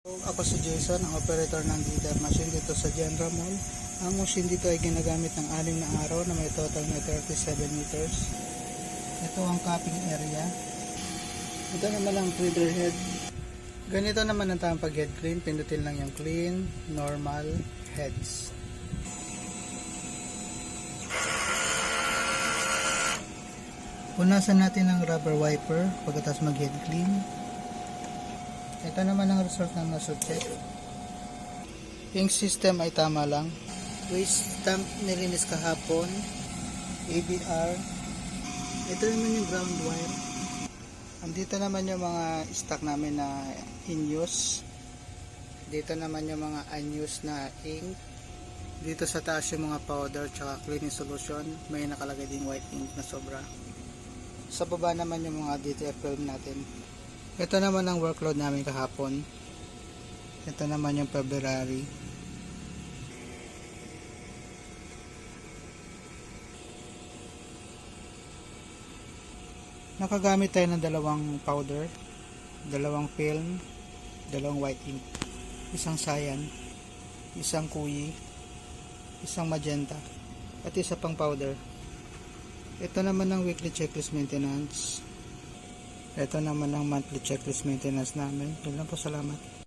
Ako si Jason, ang operator ng dealer machine dito sa General Mall. Ang machine dito ay ginagamit ng 6 na araw na may total na 37 meters. Ito ang cupping area. Ito naman ang feeder head. Ganito naman ang tamang pag-head clean. Pindutin lang yung clean, normal, heads. Punasan natin ang rubber wiper pagkatapos mag-head clean. Ito naman ang result ng nozzle check. Yung system ay tama lang. Waste tank nilinis kahapon. ABR. Ito naman yung ground wire. Andito naman yung mga stock namin na in use. Dito naman yung mga unused na ink. Dito sa taas yung mga powder tsaka cleaning solution. May nakalagay ding white ink na sobra. Sa baba naman yung mga DTF film natin. Ito naman ang workload namin kahapon. Ito naman yung February. Nakagamit tayo ng dalawang powder, dalawang film, dalawang white ink, isang cyan, isang kuyi, isang magenta, at isa pang powder. Ito naman ang weekly checklist maintenance. Ito naman ang monthly checklist maintenance namin. Yun lang po, salamat.